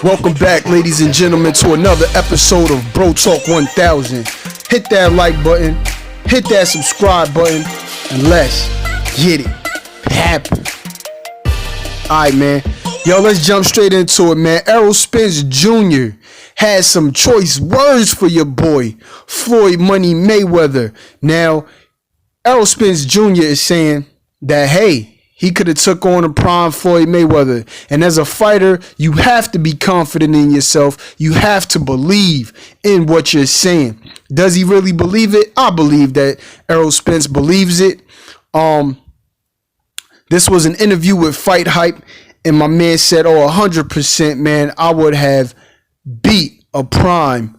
Welcome back, ladies and gentlemen, to another episode of Bro Talk 1000. Hit that like button, hit that subscribe button, and let's get it happen. Alright, man. Yo, let's jump straight into it, man. Errol Spence Jr. has some choice words for your boy, Floyd Money Mayweather. Now, Errol Spence Jr. is saying that, hey, he could have took on a prime Floyd Mayweather. And as a fighter, you have to be confident in yourself. You have to believe in what you're saying. Does he really believe it? I believe that Errol Spence believes it. This was an interview with Fight Hype, and my man said, 100%, man, I would have beat a prime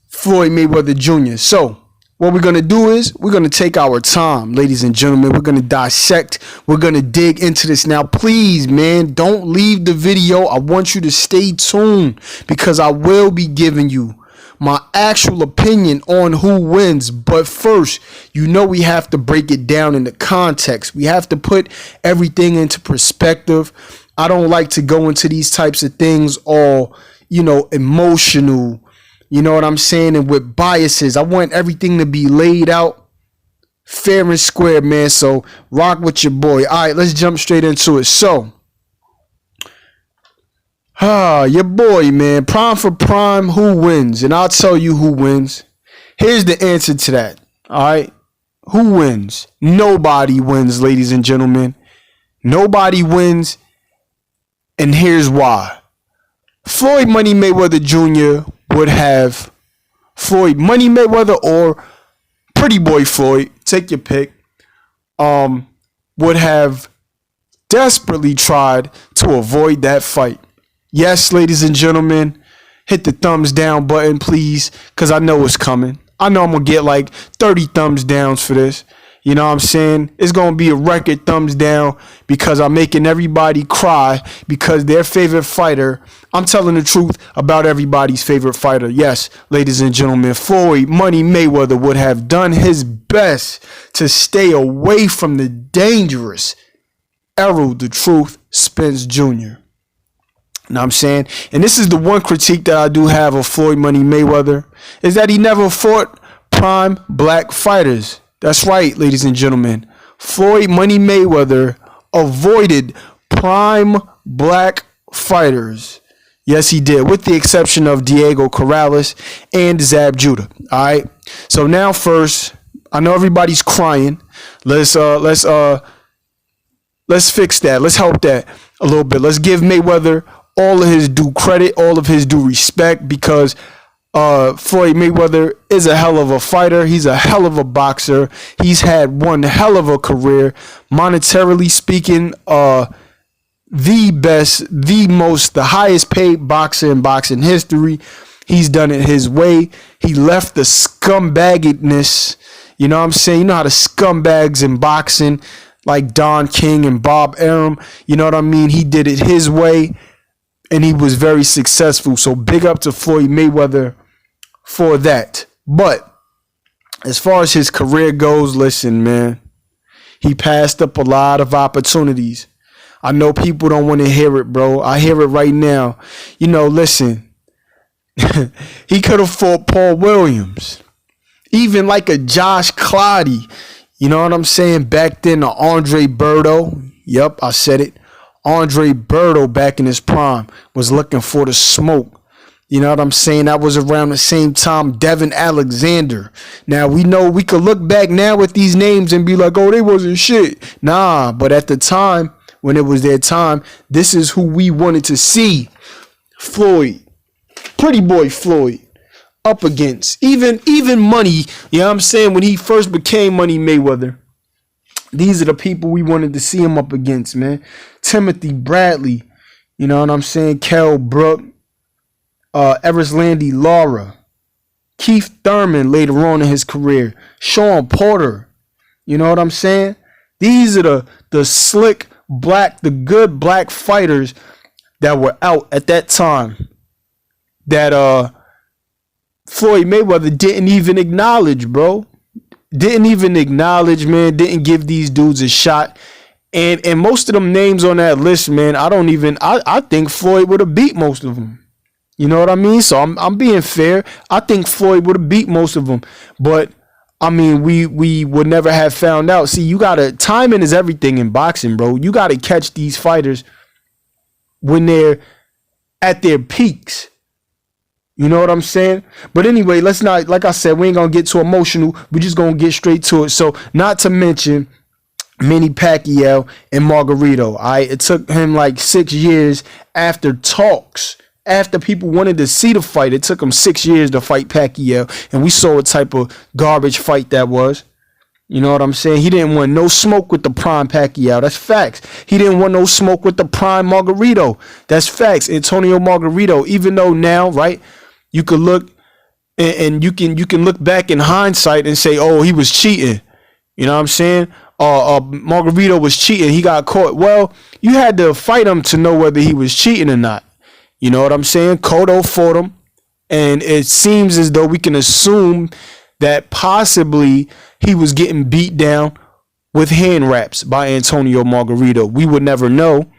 Floyd Mayweather Jr. So, what we're going to do is we're going to take our time, ladies and gentlemen. We're going to dissect. We're going to dig into this. Now, please, man, don't leave the video. I want you to stay tuned because I will be giving you my actual opinion on who wins. But first, you know we have to break it down into context. We have to put everything into perspective. I don't like to go into these types of things all, emotional. You know what I'm saying? And with biases, I want everything to be laid out fair and square, man. So rock with your boy. All right, let's jump straight into it. So, your boy, man, prime for prime, who wins? And I'll tell you who wins. Here's the answer to that. All right, who wins? Nobody wins, ladies and gentlemen. Nobody wins. And here's why. Floyd Money Mayweather Jr. would have Floyd Money Mayweather or Pretty Boy Floyd, take your pick, would have desperately tried to avoid that fight. Yes, ladies and gentlemen, hit the thumbs down button, please, because I know it's coming. I know I'm going to get like 30 thumbs downs for this. You know what I'm saying? It's going to be a record thumbs down because I'm making everybody cry because their favorite fighter, I'm telling the truth about everybody's favorite fighter. Yes, ladies and gentlemen, Floyd Money Mayweather would have done his best to stay away from the dangerous Errol the Truth Spence Jr. You know what I'm saying? And this is the one critique that I do have of Floyd Money Mayweather is that he never fought prime black fighters. That's right, ladies and gentlemen. Floyd Money Mayweather avoided prime black fighters. Yes, he did, with the exception of Diego Corrales and Zab Judah. All right. So now, first, I know everybody's crying. Let's fix that. Let's help that a little bit. Let's give Mayweather all of his due credit, all of his due respect, because Floyd Mayweather is a hell of a fighter. He's a hell of a boxer. He's had one hell of a career. Monetarily speaking, the best, the highest paid boxer in boxing history. He's done it his way. He left the scumbaggedness. You know what I'm saying? You know how the scumbags in boxing, like Don King and Bob Arum, you know what I mean? He did it his way, and he was very successful. So big up to Floyd Mayweather for that. But as far as his career goes, listen, man, he passed up a lot of opportunities. I know people don't want to hear it, bro. I hear it right now. Listen, he could have fought Paul Williams, even like a Josh Clottey. You know what I'm saying? Back then, Andre Berto. Yep, I said it. Andre Berto back in his prime was looking for the smoke. You know what I'm saying? That was around the same time Devin Alexander. Now, we know we could look back now with these names and be like, oh, they wasn't shit. Nah, but at the time, when it was their time, this is who we wanted to see Floyd, Pretty Boy Floyd, up against. Even Money, you know what I'm saying? When he first became Money Mayweather, these are the people we wanted to see him up against, man. Timothy Bradley, you know what I'm saying? Kell Brook, Landy Lara, Keith Thurman later on in his career, Sean Porter, you know what I'm saying? These are the slick black, the good black fighters that were out at that time that Floyd Mayweather didn't even acknowledge, bro. Didn't even acknowledge, man. Didn't give these dudes a shot. And most of them names on that list, man, I think Floyd would have beat most of them. You know what I mean? So I'm being fair. I think Floyd would have beat most of them, but I mean, we would never have found out. See, timing is everything in boxing, bro. You gotta catch these fighters when they're at their peaks. You know what I'm saying? But anyway, let's not, like I said, we ain't gonna get too emotional. We're just gonna get straight to it. So, not to mention Manny Pacquiao and Margarito. It took him like 6 years after talks. After people wanted to see the fight, it took him 6 years to fight Pacquiao, and we saw what type of garbage fight that was. You know what I'm saying? He didn't want no smoke with the prime Pacquiao. That's facts. He didn't want no smoke with the prime Margarito. That's facts. Antonio Margarito, even though now, right, you could look and you can look back in hindsight and say, oh, he was cheating. You know what I'm saying? Margarito was cheating. He got caught. Well, you had to fight him to know whether he was cheating or not. You know what I'm saying? Cotto fought him, and it seems as though we can assume that possibly he was getting beat down with hand wraps by Antonio Margarito. We would never know,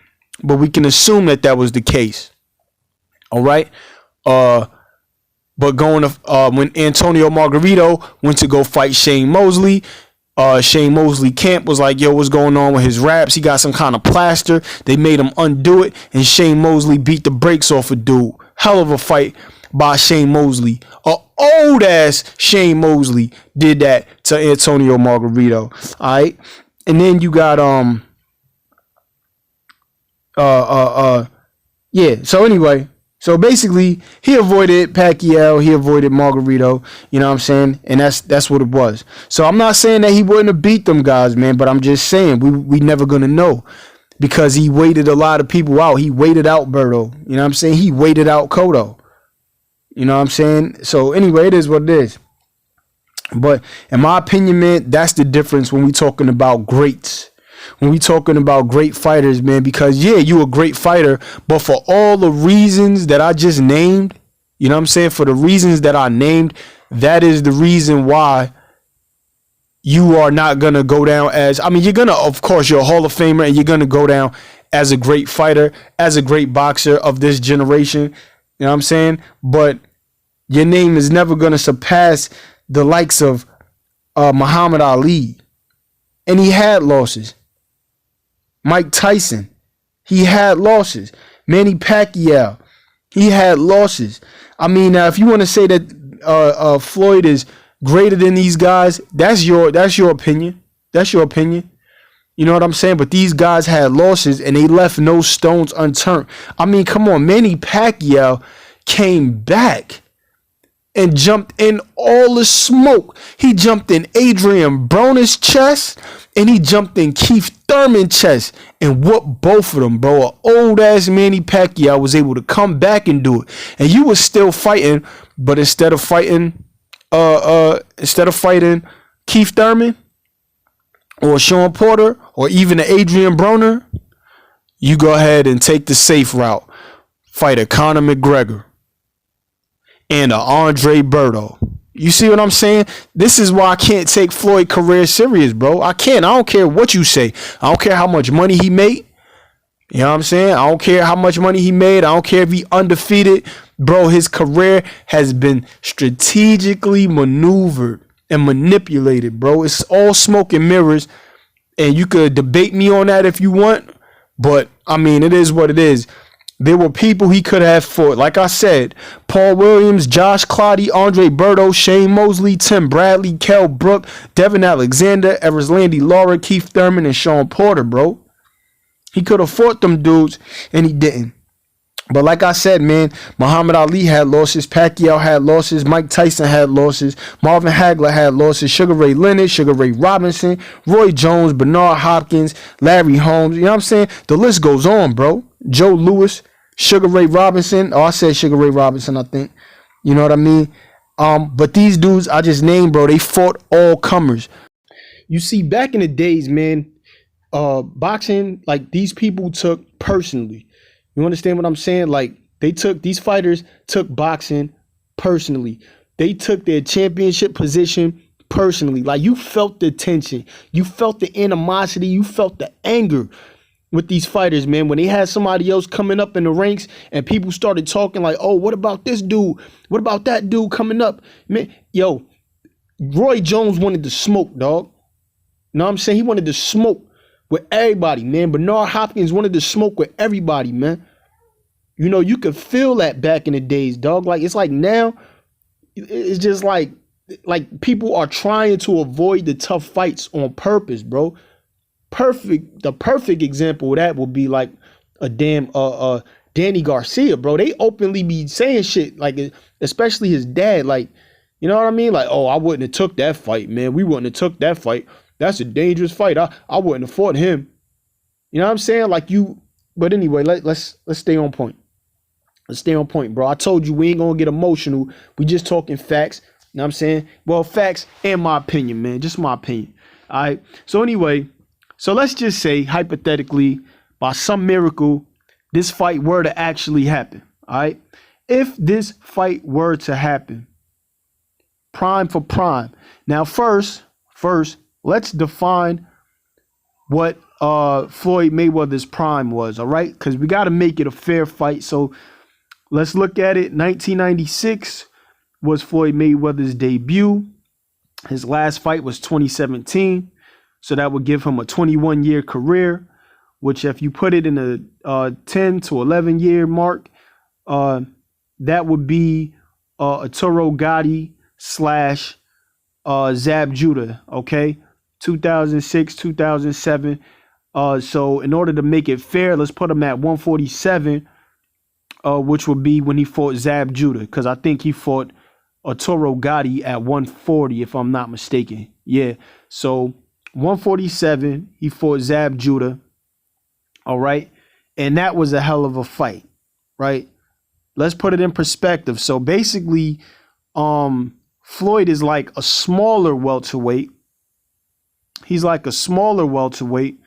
but we can assume that that was the case. All right? But going to when Antonio Margarito went to go fight Shane Mosley, Shane Mosley camp was like, yo, what's going on with his raps? He got some kind of plaster. They made him undo it, and Shane Mosley beat the brakes off a dude. Hell of a fight by Shane Mosley. A old ass Shane Mosley did that to Antonio Margarito. All right. And then you got yeah. So anyway, so basically, he avoided Pacquiao, he avoided Margarito, you know what I'm saying? And that's what it was. So I'm not saying that he wouldn't have beat them guys, man, but I'm just saying we never gonna know because he waited a lot of people out. He waited out Berto, you know what I'm saying? He waited out Cotto, you know what I'm saying? So anyway, it is what it is. But in my opinion, man, that's the difference when we talking about greats. When we talking about great fighters, man, because yeah, you a great fighter, but for all the reasons that I just named, you know what I'm saying? For the reasons that I named, that is the reason why you are not going to go down as, I mean, you're going to, of course, you're a Hall of Famer and you're going to go down as a great fighter, as a great boxer of this generation. You know what I'm saying? But your name is never going to surpass the likes of Muhammad Ali. And he had losses. Mike Tyson, he had losses. Manny Pacquiao, he had losses. I mean, now if you want to say that Floyd is greater than these guys, that's your opinion. That's your opinion. You know what I'm saying? But these guys had losses and they left no stones unturned. I mean, come on, Manny Pacquiao came back and jumped in all the smoke. He jumped in Adrian Broner's chest and he jumped in Keith Thurman's chest and whooped both of them, bro. An old ass Manny Pacquiao was able to come back and do it. And you was still fighting, but instead of fighting Keith Thurman or Sean Porter or even Adrian Broner, you go ahead and take the safe route. Fight a Conor McGregor and a Andre Berto. You see what I'm saying? This is why I can't take Floyd's career serious, bro. I can't. I don't care what you say. I don't care how much money he made. You know what I'm saying? I don't care how much money he made. I don't care if he undefeated. Bro, his career has been strategically maneuvered and manipulated, bro. It's all smoke and mirrors. And you could debate me on that if you want. But, I mean, it is what it is. There were people he could have fought. Like I said, Paul Williams, Josh Clottey, Andre Berto, Shane Mosley, Tim Bradley, Kell Brook, Devin Alexander, Erislandy Lara, Keith Thurman, and Sean Porter, bro. He could have fought them dudes, and he didn't. But like I said, man, Muhammad Ali had losses. Pacquiao had losses. Mike Tyson had losses. Marvin Hagler had losses. Sugar Ray Leonard, Sugar Ray Robinson, Roy Jones, Bernard Hopkins, Larry Holmes. You know what I'm saying? The list goes on, bro. Joe Louis, Sugar Ray Robinson. Oh, I said Sugar Ray Robinson, I think. You know what I mean? But these dudes I just named, bro, they fought all comers. You see, back in the days, man, boxing, like these people took personally. You understand what I'm saying? Like these fighters took boxing personally. They took their championship position personally. Like, you felt the tension, you felt the animosity, you felt the anger with these fighters, man. When they had somebody else coming up in the ranks and people started talking like, oh, what about this dude? What about that dude coming up? Man, yo, Roy Jones wanted to smoke, dog. You know what I'm saying? He wanted to smoke with everybody, man. Bernard Hopkins wanted to smoke with everybody, man. You know, you could feel that back in the days, dog. Like, it's like now, it's just like people are trying to avoid the tough fights on purpose, bro. The perfect example of that would be like a damn Danny Garcia, bro. They openly be saying shit, like, especially his dad, like, you know what I mean? Like, oh, I wouldn't have took that fight, man. We wouldn't have took that fight. That's a dangerous fight. I wouldn't have fought him. You know what I'm saying? Like, you, but anyway, let's stay on point. Let's stay on point, bro. I told you we ain't gonna get emotional. We just talking facts. You know what I'm saying? Well, facts and my opinion, man. Just my opinion. All right. So anyway, so let's just say, hypothetically, by some miracle, this fight were to actually happen. All right. If this fight were to happen, prime for prime. Now, first, let's define what Floyd Mayweather's prime was. All right. Because we got to make it a fair fight. So let's look at it. 1996 was Floyd Mayweather's debut. His last fight was 2017. So that would give him a 21-year career, which if you put it in a 10 to 11-year mark, that would be Arturo Gatti / Zab Judah, okay? 2006, 2007. So in order to make it fair, let's put him at 147, which would be when he fought Zab Judah, because I think he fought Arturo Gatti at 140, if I'm not mistaken. Yeah, so 147, he fought Zab Judah, all right? And that was a hell of a fight, right? Let's put it in perspective. So basically, Floyd is like a smaller welterweight. He's like a smaller welterweight.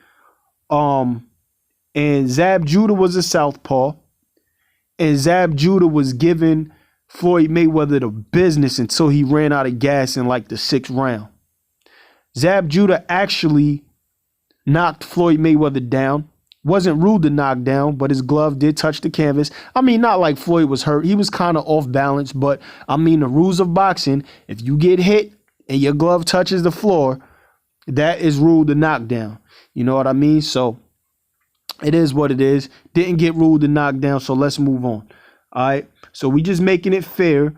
And Zab Judah was a southpaw. And Zab Judah was giving Floyd Mayweather the business until he ran out of gas in like the 6th round. Zab Judah actually knocked Floyd Mayweather down. Wasn't ruled to knock down, but his glove did touch the canvas. I mean, not like Floyd was hurt. He was kind of off balance, but I mean, the rules of boxing, if you get hit and your glove touches the floor, that is ruled to knockdown. You know what I mean? So it is what it is. Didn't get ruled to knockdown, so let's move on. All right. So we just making it fair.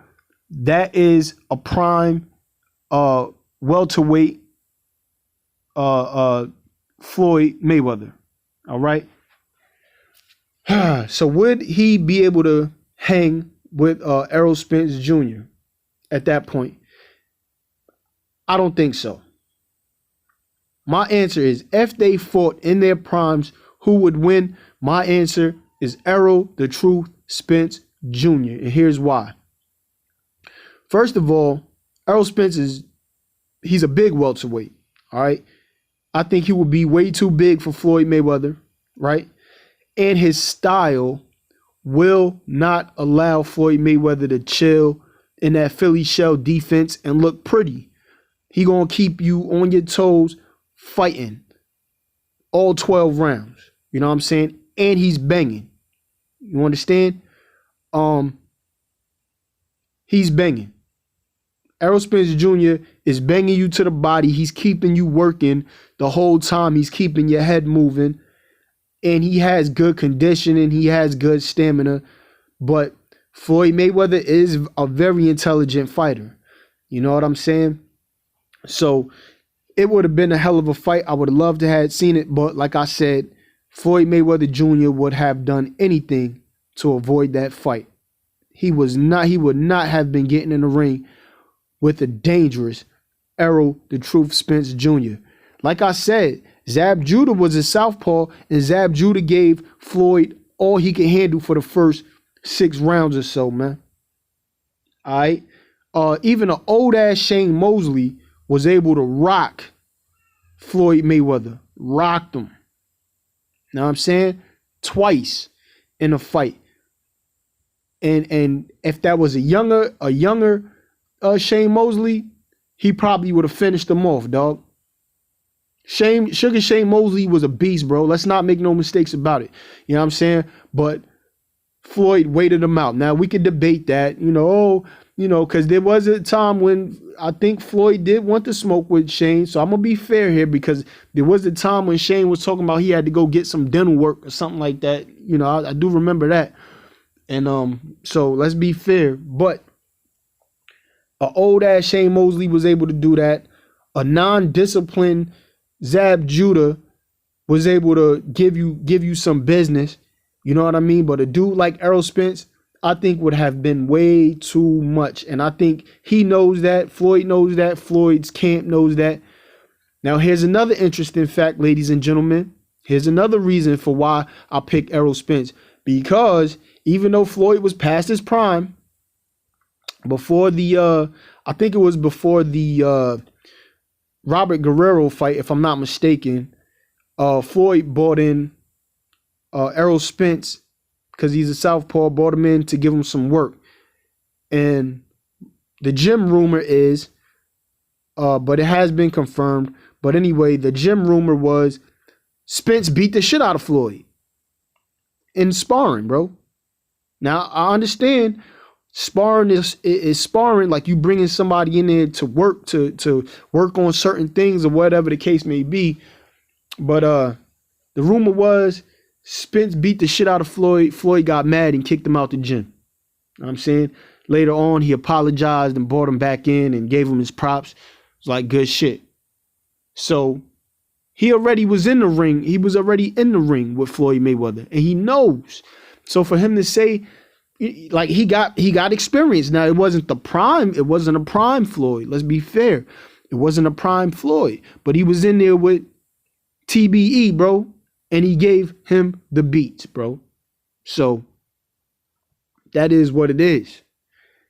That is a prime welterweight Floyd Mayweather. All right. So would he be able to hang with Errol Spence Jr. at that point? I don't think so. My answer is, if they fought in their primes, who would win? My answer is Errol the Truth Spence Jr. And here's why. First of all, Errol Spence he's a big welterweight. All right. I think he would be way too big for Floyd Mayweather, right? And his style will not allow Floyd Mayweather to chill in that Philly shell defense and look pretty. He gonna keep you on your toes fighting all 12 rounds. You know what I'm saying? And he's banging. You understand? He's banging. Errol Spence Jr. is banging you to the body. He's keeping you working the whole time. He's keeping your head moving. And he has good conditioning. He has good stamina. But Floyd Mayweather is a very intelligent fighter. You know what I'm saying? So it would have been a hell of a fight. I would have loved to have seen it. But like I said, Floyd Mayweather Jr. would have done anything to avoid that fight. He would not have been getting in the ring with a dangerous Errol the Truth Spence Jr. Like I said, Zab Judah was a southpaw, and Zab Judah gave Floyd all he could handle for the first 6 rounds or so, man. All right. Even an old-ass Shane Mosley was able to rock Floyd Mayweather. Rocked him. Know what I'm saying? Twice in a fight. And if that was a younger Shane Mosley, he probably would have finished him off, dog. Sugar Shane Mosley was a beast, bro. Let's not make no mistakes about it. You know what I'm saying? But Floyd waited him out. Now, we could debate that, because there was a time when I think Floyd did want to smoke with Shane. So I'm going to be fair here, because there was a time when Shane was talking about he had to go get some dental work or something like that. I do remember that. And so let's be fair. But an old ass Shane Mosley was able to do that. A non-disciplined Zab Judah was able to give you some business. You know what I mean? But a dude like Errol Spence, I think would have been way too much. And I think he knows that. Floyd knows that. Floyd's camp knows that. Now, here's another interesting fact, ladies and gentlemen. Here's another reason for why I picked Errol Spence. Because even though Floyd was past his prime, before the, I think it was before the Robert Guerrero fight, if I'm not mistaken, Floyd brought in Errol Spence, because he's a southpaw, brought him in to give him some work. And the gym rumor is, but it has been confirmed. But anyway, the gym rumor was Spence beat the shit out of Floyd in sparring, bro. Now, I understand sparring is sparring, like you bringing somebody in there to work on certain things or whatever the case may be. But the rumor was Spence beat the shit out of Floyd. Floyd got mad and kicked him out the gym. You know what I'm saying? Later on, he apologized and brought him back in and gave him his props. It was like good shit. So he already was in the ring. He was already in the ring with Floyd Mayweather, and he knows. So for him to say, like, he got experience. Now, it wasn't the prime. It wasn't a prime Floyd. Let's be fair. It wasn't a prime Floyd, but he was in there with TBE, bro. And he gave him the beats, bro. So that is what it is.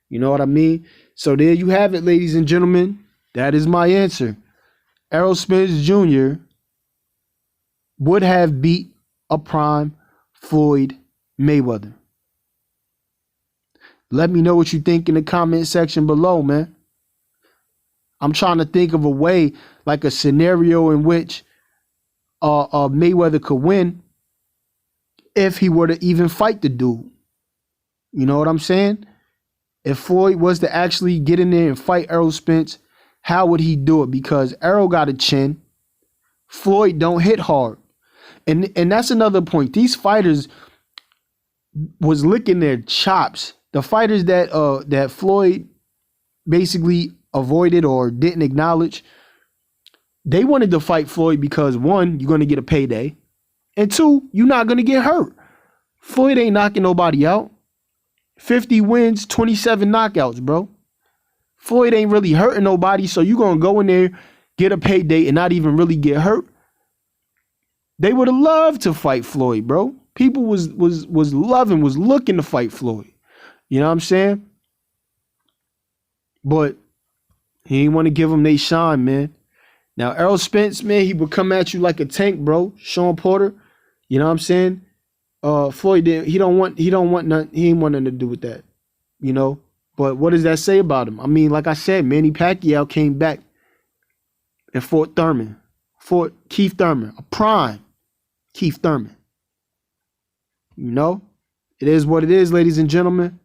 You know what I mean? So there you have it, ladies and gentlemen. That is my answer. Errol Spence Jr. would have beat a prime Floyd Mayweather. Let me know what you think in the comment section below, man. I'm trying to think of a way, like a scenario in which Mayweather could win if he were to even fight the dude. You know what I'm saying? If Floyd was to actually get in there and fight Errol Spence, how would he do it? Because Errol got a chin. Floyd don't hit hard. And that's another point. These fighters was licking their chops. The fighters that Floyd basically avoided or didn't acknowledge, they wanted to fight Floyd because, one, you're going to get a payday, and two, you're not going to get hurt. Floyd ain't knocking nobody out. 50 wins, 27 knockouts, bro. Floyd ain't really hurting nobody, so you're going to go in there, get a payday, and not even really get hurt. They would have loved to fight Floyd, bro. People was looking to fight Floyd. You know what I'm saying? But he ain't want to give them they shine, man. Now, Errol Spence, man, he would come at you like a tank, bro. Sean Porter, you know what I'm saying? Floyd didn't. He ain't want nothing to do with that, you know. But what does that say about him? I mean, like I said, Manny Pacquiao came back and fought Keith Thurman, a prime Keith Thurman. You know, it is what it is, ladies and gentlemen.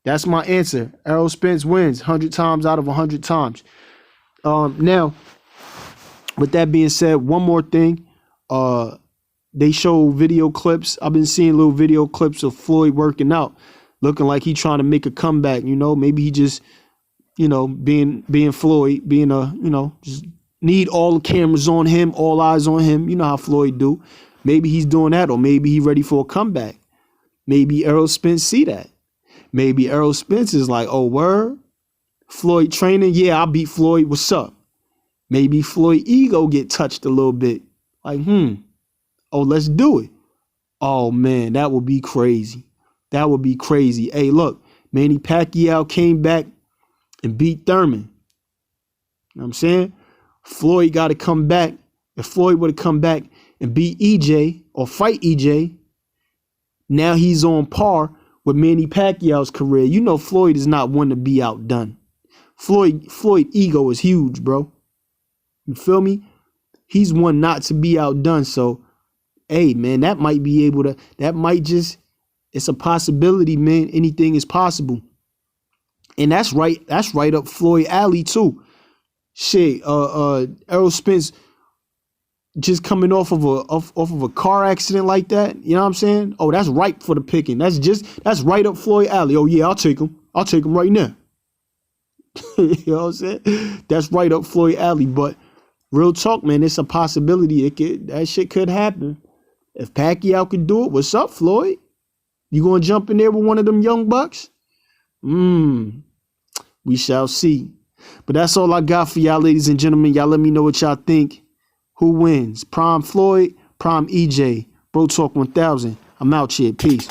That's my answer. Errol Spence wins 100 times out of 100 times. Now, with that being said, one more thing. They show video clips. I've been seeing little video clips of Floyd working out, looking like he trying to make a comeback. You know, maybe he just, being Floyd, just need all the cameras on him, all eyes on him. You know how Floyd do. Maybe he's doing that, or maybe he ready for a comeback. Maybe Errol Spence see that. Maybe Errol Spence is like, oh, word? Floyd training? Yeah, I beat Floyd. What's up? Maybe Floyd ego get touched a little bit. Like, oh, let's do it. Oh, man, that would be crazy. That would be crazy. Hey, look, Manny Pacquiao came back and beat Thurman. You know what I'm saying? Floyd got to come back. If Floyd would have come back and beat EJ or fight EJ, now he's on par with Manny Pacquiao's career. You know Floyd is not one to be outdone. Floyd ego is huge, bro. You feel me? He's one not to be outdone. So, hey, man, that might just, it's a possibility, man. Anything is possible. And that's right up Floyd alley too. Shit, Errol Spence just coming off of a car accident like that. You know what I'm saying? Oh, that's ripe for the picking. That's right up Floyd alley. Oh yeah, I'll take him right now. You know what I'm saying? That's right up Floyd alley. But real talk, man, it's a possibility. That shit could happen. If Pacquiao could do it, what's up, Floyd? You gonna jump in there with one of them young bucks? We shall see. But that's all I got for y'all, ladies and gentlemen. Y'all let me know what y'all think. Who wins? Prime Floyd, Prime EJ. Bro Talk 1000. I'm out here. Peace.